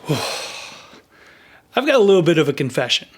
I've got a little bit of a confession.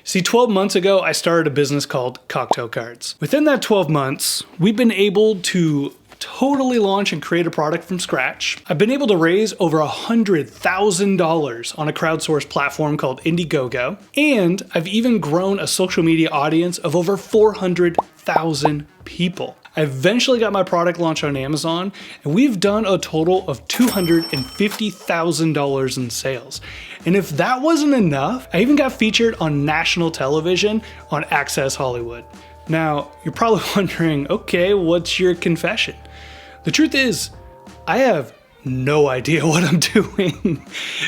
See, 12 months ago, I started a business called Cocktail Cards. Within that 12 months, we've been able to totally launch and create a product from scratch. I've been able to raise over $100,000 on a crowdsourced platform called Indiegogo, and I've even grown a social media audience of over 400,000 people. I eventually got my product launched on Amazon, and we've done a total of $250,000 in sales. And if that wasn't enough, I even got featured on national television on Access Hollywood. Now, you're probably wondering, okay, what's your confession? The truth is, I have no idea what I'm doing.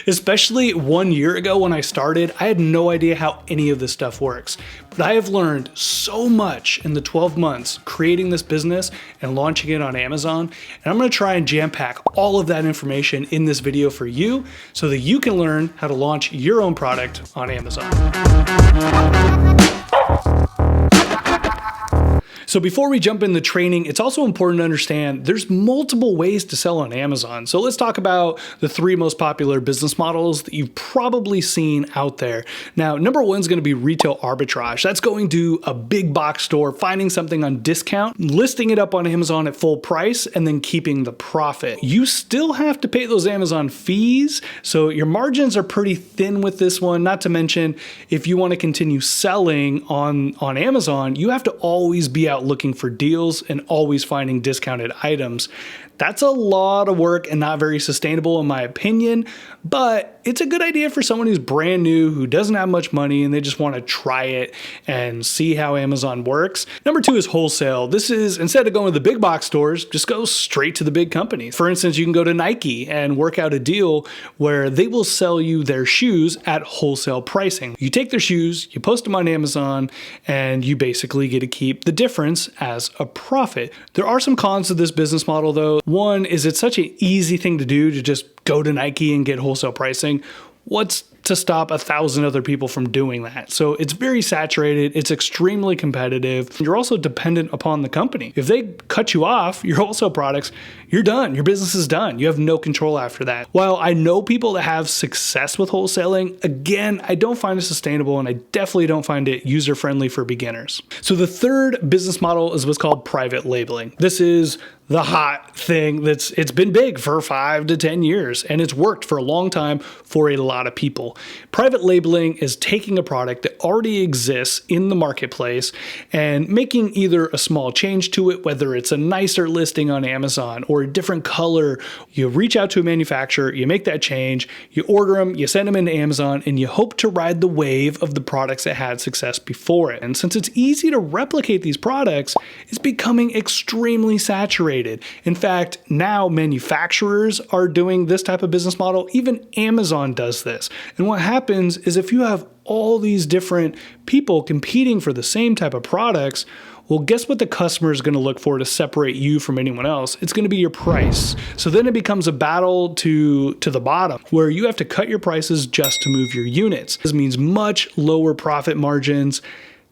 Especially 1 year ago when I started, I had no idea how any of this stuff works. But I have learned so much in the 12 months creating this business and launching it on Amazon. And I'm gonna try and jam pack all of that information in this video for you so that you can learn how to launch your own product on Amazon. So before we jump into training, it's also important to understand there's multiple ways to sell on Amazon. So let's talk about the 3 most popular business models that you've probably seen out there. Now, number 1 is going to be retail arbitrage. That's going to a big box store, finding something on discount, listing it up on Amazon at full price, and then keeping the profit. You still have to pay those Amazon fees, so your margins are pretty thin with this one. Not to mention, if you want to continue selling on Amazon, you have to always be out looking for deals and always finding discounted items. That's a lot of work and not very sustainable in my opinion, but it's a good idea for someone who's brand new, who doesn't have much money, and they just want to try it and see how Amazon works. Number 2 is wholesale. This is, instead of going to the big box stores, just go straight to the big companies. For instance, you can go to Nike and work out a deal where they will sell you their shoes at wholesale pricing. You take their shoes, you post them on Amazon, and you basically get to keep the difference as a profit. There are some cons to this business model though. One is it's such an easy thing to do to just go to Nike and get wholesale pricing. What's to stop 1,000 other people from doing that? So it's very saturated. It's extremely competitive. You're also dependent upon the company. If they cut you off, your wholesale products, you're done. Your business is done. You have no control after that. While I know people that have success with wholesaling, again, I don't find it sustainable and I definitely don't find it user-friendly for beginners. So the third business model is what's called private labeling. This is the hot thing it's been big for 5 to 10 years and it's worked for a long time for a lot of people. Private labeling is taking a product that already exists in the marketplace and making either a small change to it, whether it's a nicer listing on Amazon or a different color. You reach out to a manufacturer, you make that change, you order them, you send them into Amazon, and you hope to ride the wave of the products that had success before it. And since it's easy to replicate these products, it's becoming extremely saturated. In fact, now manufacturers are doing this type of business model. Even Amazon does this. And what happens is if you have all these different people competing for the same type of products, well, guess what the customer is going to look for to separate you from anyone else? It's going to be your price. So then it becomes a battle to the bottom where you have to cut your prices just to move your units. This means much lower profit margins.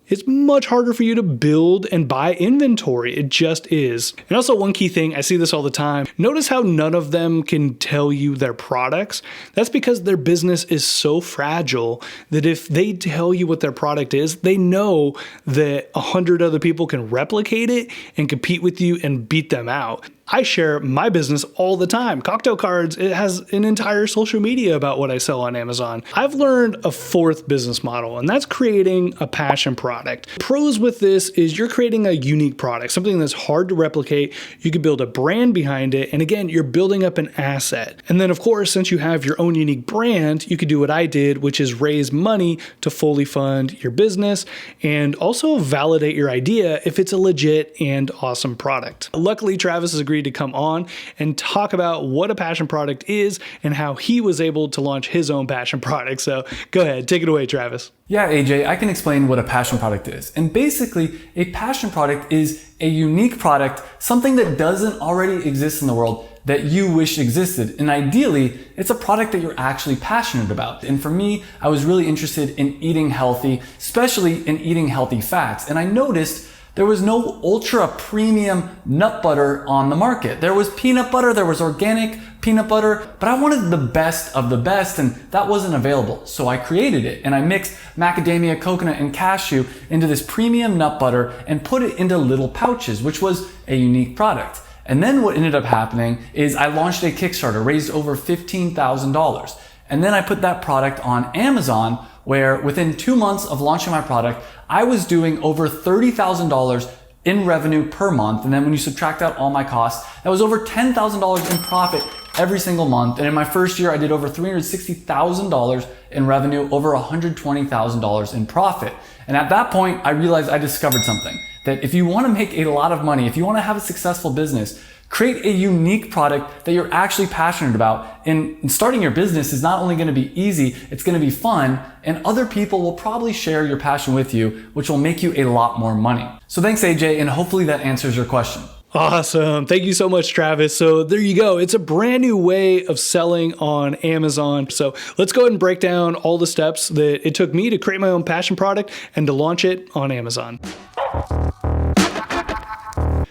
It's much harder for you to build and buy inventory. It just is. And also one key thing, I see this all the time. Notice how none of them can tell you their products. That's because their business is so fragile that if they tell you what their product is, they know that 100 other people can replicate it and compete with you and beat them out. I share my business all the time. Cocktail Cards, it has an entire social media about what I sell on Amazon. I've learned a 4th business model, and that's creating a passion product. Pros with this is you're creating a unique product, something that's hard to replicate. You can build a brand behind it, and again, you're building up an asset. And then of course, since you have your own unique brand, you could do what I did, which is raise money to fully fund your business and also validate your idea if it's a legit and awesome product. Luckily, Travis has agreed to come on and talk about what a passion product is and how he was able to launch his own passion product. So go ahead, take it away, Travis. Yeah, AJ, I can explain what a passion product is. And basically, a passion product is a unique product, something that doesn't already exist in the world that you wish existed. And ideally, it's a product that you're actually passionate about. And for me, I was really interested in eating healthy, especially in eating healthy fats. And I noticed there was no ultra premium nut butter on the market. There was peanut butter, there was organic, peanut butter, but I wanted the best of the best, and that wasn't available. So I created it, and I mixed macadamia, coconut, and cashew into this premium nut butter and put it into little pouches, which was a unique product. And then what ended up happening is I launched a Kickstarter, raised over $15,000. And then I put that product on Amazon, where within 2 months of launching my product, I was doing over $30,000 in revenue per month. And then when you subtract out all my costs, that was over $10,000 in profit every single month. And in my first year, I did over $360,000 in revenue, over $120,000 in profit. And at that point, I realized I discovered something, that if you want to make a lot of money, if you want to have a successful business, create a unique product that you're actually passionate about. And starting your business is not only going to be easy, it's going to be fun, and other people will probably share your passion with you, which will make you a lot more money. So thanks, AJ, and hopefully that answers your question. Awesome. Thank you so much, Travis. So there you go. It's a brand new way of selling on Amazon. So let's go ahead and break down all the steps that it took me to create my own passion product and to launch it on Amazon.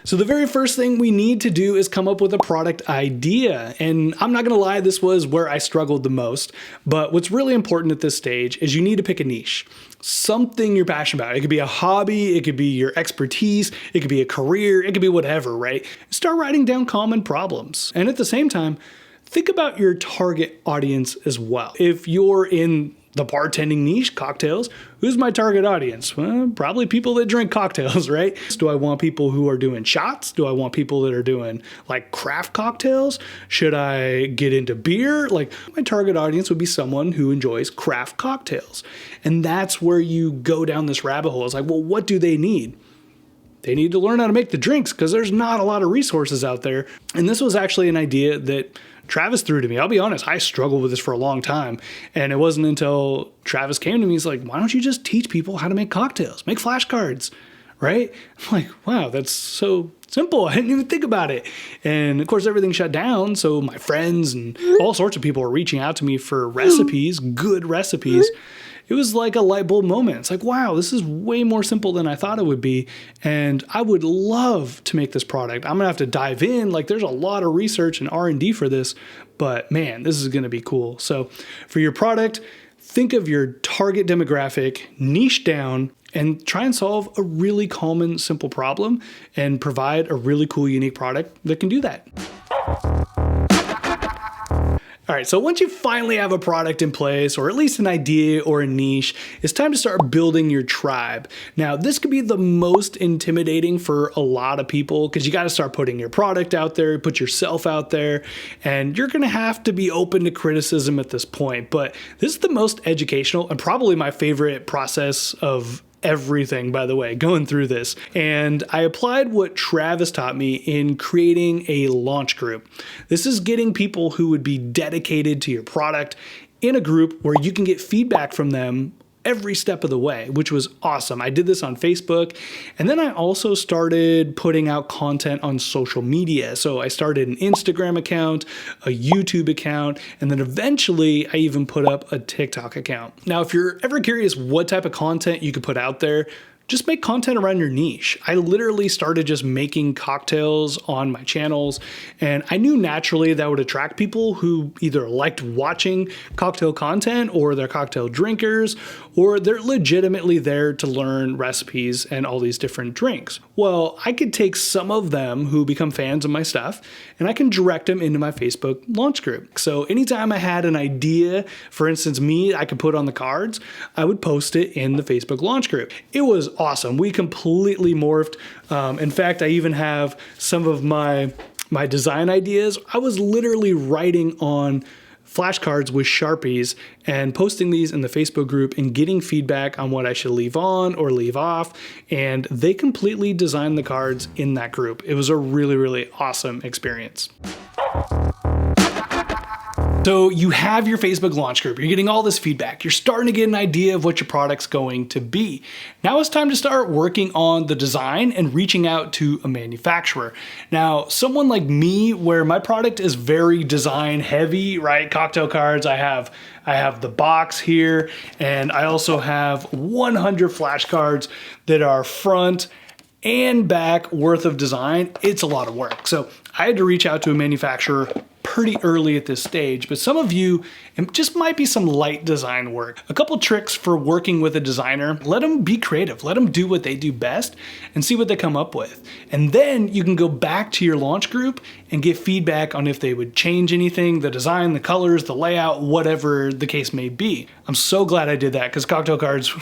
So the very first thing we need to do is come up with a product idea. And I'm not going to lie, this was where I struggled the most. But what's really important at this stage is you need to pick a niche. Something you're passionate about. It could be a hobby, it could be your expertise, it could be a career, it could be whatever, right? Start writing down common problems. And at the same time, think about your target audience as well. If you're in the bartending niche, cocktails, who's my target audience? Well, probably people that drink cocktails, right? Do I want people who are doing shots? Do I want people that are doing like craft cocktails? Should I get into beer? Like, my target audience would be someone who enjoys craft cocktails. And that's where you go down this rabbit hole. It's like, well, what do they need? They need to learn how to make the drinks because there's not a lot of resources out there. And this was actually an idea that Travis threw to me. I'll be honest, I struggled with this for a long time. And it wasn't until Travis came to me, he's like, why don't you just teach people how to make cocktails? Make flashcards, right? I'm like, wow, that's so simple. I didn't even think about it. And of course, everything shut down. So my friends and all sorts of people were reaching out to me for recipes, good recipes. It was like a light bulb moment. It's like, wow, this is way more simple than I thought it would be. And I would love to make this product. I'm gonna have to dive in. Like, there's a lot of research and R&D for this, but man, this is gonna be cool. So for your product, think of your target demographic, niche down, and try and solve a really common, simple problem and provide a really cool, unique product that can do that. All right, so once you finally have a product in place, or at least an idea or a niche, it's time to start building your tribe. Now, this could be the most intimidating for a lot of people because you got to start putting your product out there, put yourself out there, and you're going to have to be open to criticism at this point. But this is the most educational and probably my favorite process of everything, by the way, going through this. And I applied what Travis taught me in creating a launch group. This is getting people who would be dedicated to your product in a group where you can get feedback from them every step of the way, which was awesome. I did this on Facebook, and then I also started putting out content on social media. So I started an Instagram account, a YouTube account, and then eventually I even put up a TikTok account. Now, if you're ever curious what type of content you could put out there, just make content around your niche. I literally started just making cocktails on my channels, and I knew naturally that would attract people who either liked watching cocktail content, or they're cocktail drinkers, or they're legitimately there to learn recipes and all these different drinks. Well, I could take some of them who become fans of my stuff, and I can direct them into my Facebook launch group. So anytime I had an idea, for instance, I could put on the cards, I would post it in the Facebook launch group. It was awesome. We completely morphed. In fact, I even have some of my design ideas. I was literally writing on flashcards with Sharpies and posting these in the Facebook group and getting feedback on what I should leave on or leave off. And they completely designed the cards in that group. It was a really, really awesome experience. So you have your Facebook launch group, you're getting all this feedback, you're starting to get an idea of what your product's going to be. Now it's time to start working on the design and reaching out to a manufacturer. Now, someone like me, where my product is very design heavy, right? Cocktail cards, I have the box here, and I also have 100 flashcards that are front and back worth of design. It's a lot of work. So I had to reach out to a manufacturer pretty early at this stage, but some of you, it just might be some light design work. A couple tricks for working with a designer: let them be creative, let them do what they do best and see what they come up with. And then you can go back to your launch group and get feedback on if they would change anything, the design, the colors, the layout, whatever the case may be. I'm so glad I did that, because cocktail cards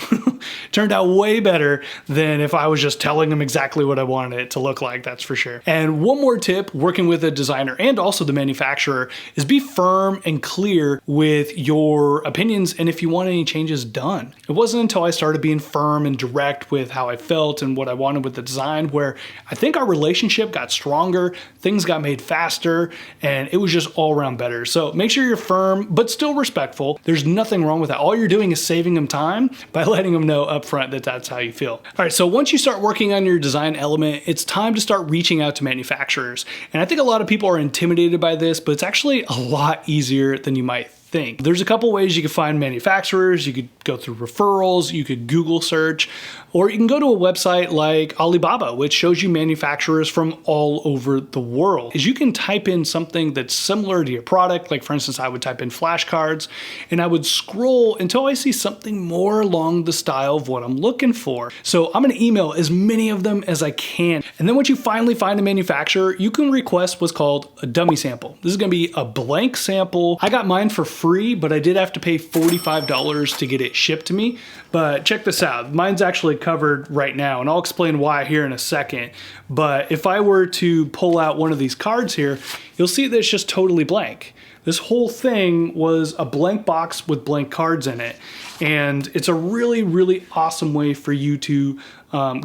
turned out way better than if I was just telling them exactly what I wanted it to look like, that's for sure. And one more tip working with a designer and also the manufacturer is be firm and clear with your opinions and if you want any changes done. It wasn't until I started being firm and direct with how I felt and what I wanted with the design where I think our relationship got stronger, things got made faster, and it was just all around better. So make sure you're firm, but still respectful. There's nothing wrong with that. All you're doing is saving them time by letting them know upfront that that's how you feel. All right, so once you start working on your design element, it's time to start reaching out to manufacturers. And I think a lot of people are intimidated by this, but it's actually a lot easier than you might think. There's a couple ways you can find manufacturers. You could go through referrals, you could Google search, or you can go to a website like Alibaba, which shows you manufacturers from all over the world. Is you can type in something that's similar to your product. Like for instance, I would type in flashcards and I would scroll until I see something more along the style of what I'm looking for. So I'm gonna email as many of them as I can. And then once you finally find a manufacturer, you can request what's called a dummy sample. This is gonna be a blank sample. I got mine for free, but I did have to pay $45 to get it shipped to me. But check this out. Mine's actually covered right now, and I'll explain why here in a second. But if I were to pull out one of these cards here, you'll see that it's just totally blank. This whole thing was a blank box with blank cards in it. And it's a really, really awesome way for you to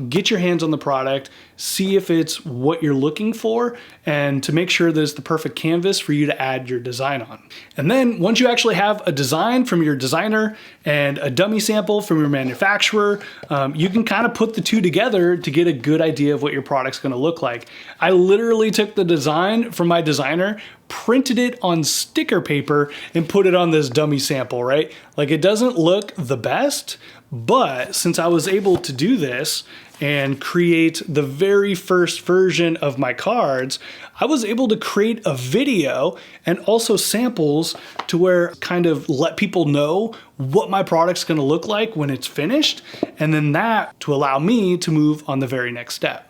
get your hands on the product, see if it's what you're looking for, and to make sure that it's the perfect canvas for you to add your design on. And then once you actually have a design from your designer and a dummy sample from your manufacturer, you can kind of put the two together to get a good idea of what your product's gonna look like. I literally took the design from my designer, printed it on sticker paper, and put it on this dummy sample, right? Like, it doesn't look the best, but since I was able to do this and create the very first version of my cards, I was able to create a video and also samples to where kind of let people know what my product's gonna look like when it's finished, and then that to allow me to move on the very next step.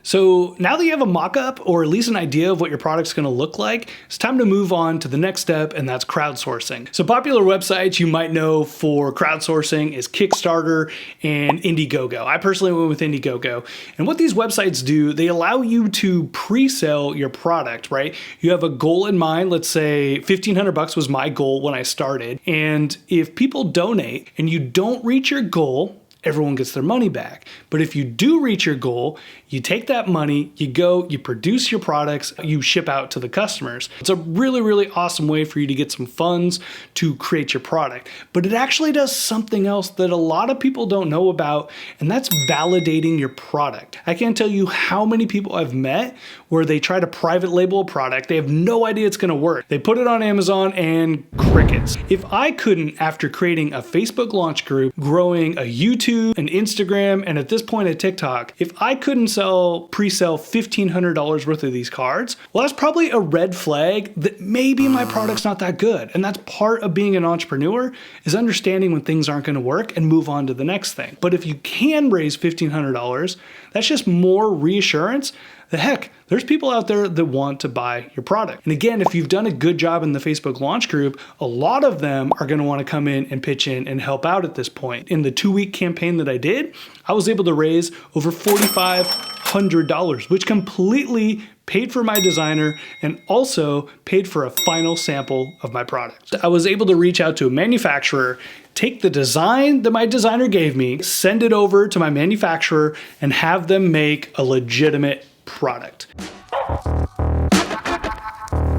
So now that you have a mock-up or at least an idea of what your product's gonna look like, it's time to move on to the next step, and that's crowdsourcing. So popular websites you might know for crowdsourcing is Kickstarter and Indiegogo. I personally went with Indiegogo. And what these websites do, they allow you to pre-sell your product, right? You have a goal in mind. Let's say $1,500 was my goal when I started. And if people donate and you don't reach your goal, everyone gets their money back. But if you do reach your goal, you take that money, you go, you produce your products, you ship out to the customers. It's a really, really awesome way for you to get some funds to create your product. But it actually does something else that a lot of people don't know about, and that's validating your product. I can't tell you how many people I've met where they try to private label a product, they have no idea it's gonna work. They put it on Amazon and crickets. If I couldn't, after creating a Facebook launch group, growing a YouTube, an Instagram, and at this point a TikTok, if I couldn't pre-sell $1,500 worth of these cards, well, that's probably a red flag that maybe my product's not that good. And that's part of being an entrepreneur, is understanding when things aren't gonna work and move on to the next thing. But if you can raise $1,500, that's just more reassurance that, heck, there's people out there that want to buy your product. And again, if you've done a good job in the Facebook launch group, a lot of them are gonna wanna come in and pitch in and help out at this point. In the 2-week campaign that I did, I was able to raise over $4,500, which completely paid for my designer and also paid for a final sample of my product. I was able to reach out to a manufacturer, take the design that my designer gave me, send it over to my manufacturer, and have them make a legitimate product.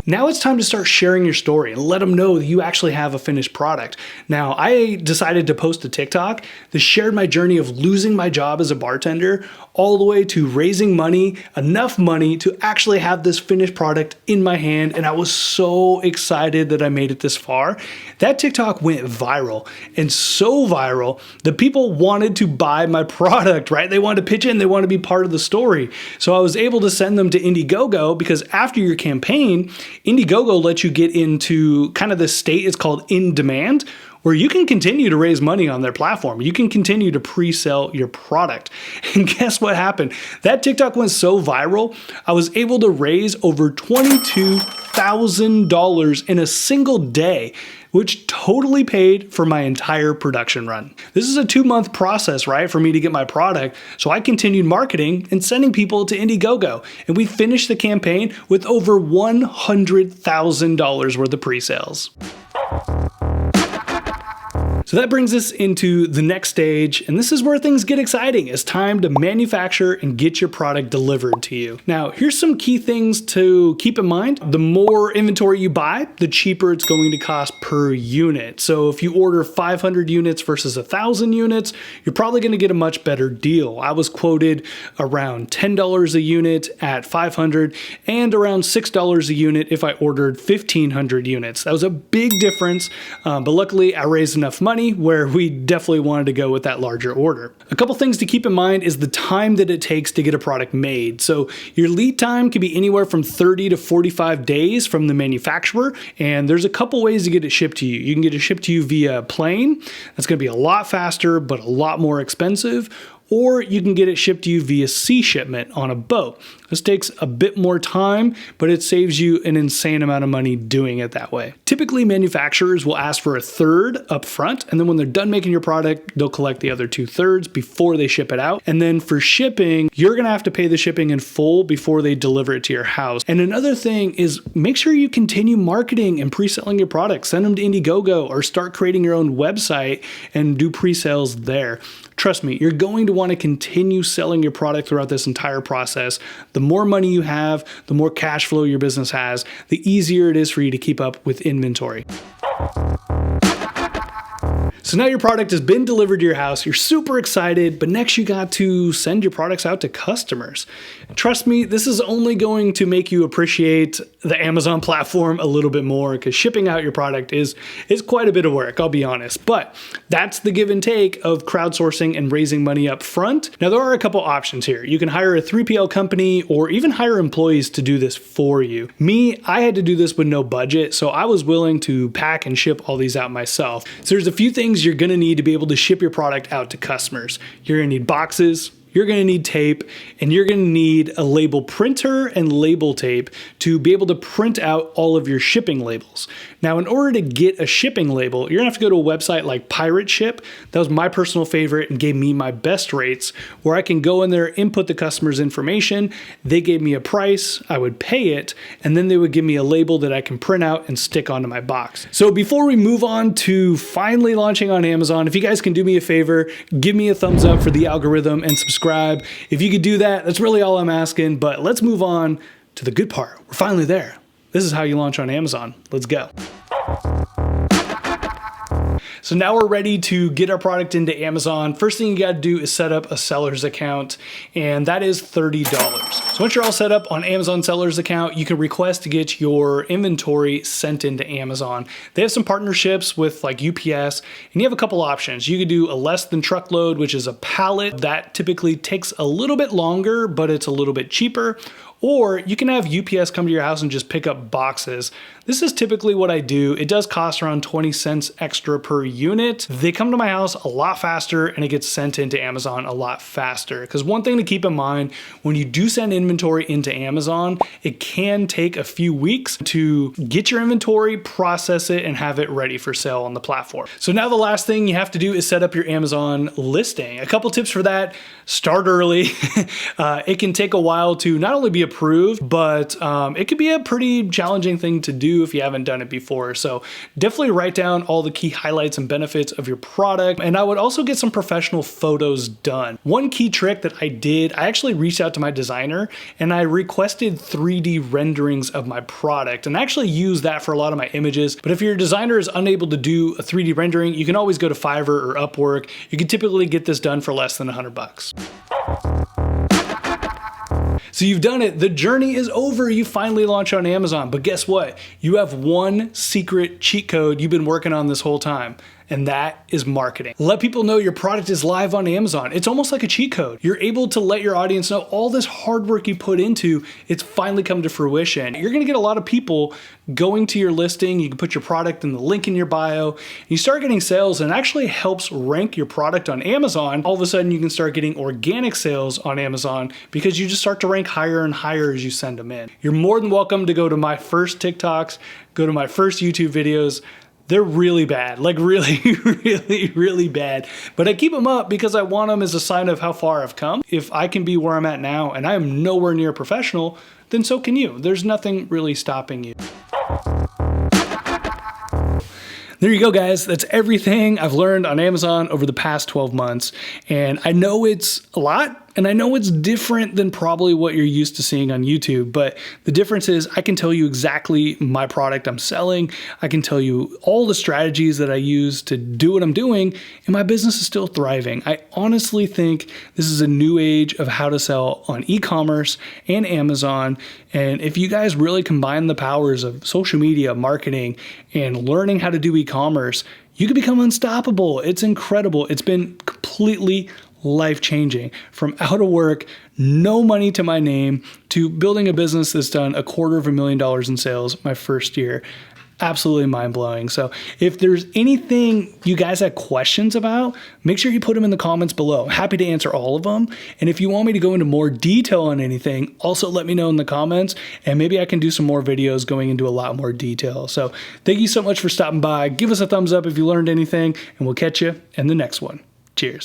Now it's time to start sharing your story and let them know that you actually have a finished product. Now, I decided to post a TikTok that shared my journey of losing my job as a bartender all the way to raising money, enough money to actually have this finished product in my hand. And I was so excited that I made it this far. That TikTok went viral, and so viral that people wanted to buy my product, right? They wanted to pitch in, they wanted to be part of the story. So I was able to send them to Indiegogo, because after your campaign, Indiegogo lets you get into kind of this state, it's called in demand, where you can continue to raise money on their platform. You can continue to pre-sell your product. And guess what happened? That TikTok went so viral, I was able to raise over $22,000 in a single day, which totally paid for my entire production run. This is a 2-month process, right, for me to get my product. So I continued marketing and sending people to Indiegogo. And we finished the campaign with over $100,000 worth of pre-sales. So that brings us into the next stage, and this is where things get exciting. It's time to manufacture and get your product delivered to you. Now, here's some key things to keep in mind. The more inventory you buy, the cheaper it's going to cost per unit. So if you order 500 units versus 1,000 units, you're probably going to get a much better deal. I was quoted around $10 a unit at 500 and around $6 a unit if I ordered 1,500 units. That was a big difference, but luckily I raised enough money where we definitely wanted to go with that larger order. A couple things to keep in mind is the time that it takes to get a product made. So your lead time can be anywhere from 30 to 45 days from the manufacturer, and there's a couple ways to get it shipped to you. You can get it shipped to you via plane. That's going to be a lot faster, but a lot more expensive. Or you can get it shipped to you via sea shipment on a boat. This takes a bit more time, but it saves you an insane amount of money doing it that way. Typically, manufacturers will ask for a third up front, and then when they're done making your product, they'll collect the other 2/3 before they ship it out. And then for shipping, you're gonna have to pay the shipping in full before they deliver it to your house. And another thing is make sure you continue marketing and pre-selling your products. Send them to Indiegogo or start creating your own website and do pre-sales there. Trust me, you're going to want to continue selling your product throughout this entire process. The more money you have, the more cash flow your business has, the easier it is for you to keep up with inventory. So now your product has been delivered to your house, you're super excited, but next you got to send your products out to customers. Trust me, this is only going to make you appreciate the Amazon platform a little bit more, because shipping out your product is quite a bit of work, I'll be honest. But that's the give and take of crowdsourcing and raising money up front. Now there are a couple options here. You can hire a 3PL company or even hire employees to do this for you. Me, I had to do this with no budget, so I was willing to pack and ship all these out myself. So there's a few things you're gonna need to be able to ship your product out to customers. You're gonna need boxes, you're gonna need tape, and you're gonna need a label printer and label tape to be able to print out all of your shipping labels. Now, in order to get a shipping label, you're gonna have to go to a website like Pirate Ship. That was my personal favorite and gave me my best rates, where I can go in there, input the customer's information, they gave me a price, I would pay it, and then they would give me a label that I can print out and stick onto my box. So before we move on to finally launching on Amazon, if you guys can do me a favor, give me a thumbs up for the algorithm and subscribe. If you could do that, that's really all I'm asking, but let's move on to the good part. We're finally there. This is how you launch on Amazon. Let's go. So now we're ready to get our product into Amazon. First thing you gotta do is set up a seller's account, and that is $30. So once you're all set up on Amazon seller's account, you can request to get your inventory sent into Amazon. They have some partnerships with like UPS, and you have a couple options. You could do a less than truckload, which is a pallet. That typically takes a little bit longer, but it's a little bit cheaper. Or you can have UPS come to your house and just pick up boxes. This is typically what I do. It does cost around 20 cents extra per unit. They come to my house a lot faster and it gets sent into Amazon a lot faster. Because one thing to keep in mind, when you do send inventory into Amazon, it can take a few weeks to get your inventory, process it, and have it ready for sale on the platform. So now the last thing you have to do is set up your Amazon listing. A couple tips for that: start early. It can take a while to not only be approved, but it could be a pretty challenging thing to do do if you haven't done it before. So definitely write down all the key highlights and benefits of your product. And I would also get some professional photos done. One key trick that I did, I actually reached out to my designer and I requested 3D renderings of my product, and I actually use that for a lot of my images. But if your designer is unable to do a 3D rendering, you can always go to Fiverr or Upwork. You can typically get this done for less than $100. So you've done it. The journey is over. You finally launch on Amazon. But guess what? You have one secret cheat code you've been working on this whole time, and that is marketing. Let people know your product is live on Amazon. It's almost like a cheat code. You're able to let your audience know all this hard work you put into, it's finally come to fruition. You're gonna get a lot of people going to your listing. You can put your product in the link in your bio. You start getting sales, and it actually helps rank your product on Amazon. All of a sudden, you can start getting organic sales on Amazon because you just start to rank higher and higher as you send them in. You're more than welcome to go to my first TikToks, go to my first YouTube videos. They're really bad, like really, really bad. But I keep them up because I want them as a sign of how far I've come. If I can be where I'm at now and I am nowhere near professional, then so can you. There's nothing really stopping you. There you go, guys. That's everything I've learned on Amazon over the past 12 months. And I know it's a lot, and I know it's different than probably what you're used to seeing on YouTube, but the difference is I can tell you exactly my product I'm selling. I can tell you all the strategies that I use to do what I'm doing, and my business is still thriving. I honestly think this is a new age of how to sell on e-commerce and Amazon. And if you guys really combine the powers of social media, marketing, and learning how to do e-commerce, you can become unstoppable. It's incredible. It's been completely life-changing. From out of work, no money to my name, to building a business that's done $250,000 in sales my first year. Absolutely mind-blowing. So if there's anything you guys have questions about, make sure you put them in the comments below. I'm happy to answer all of them. And if you want me to go into more detail on anything, also let me know in the comments, and maybe I can do some more videos going into a lot more detail. So thank you so much for stopping by. Give us a thumbs up if you learned anything, and we'll catch you in the next one. Cheers.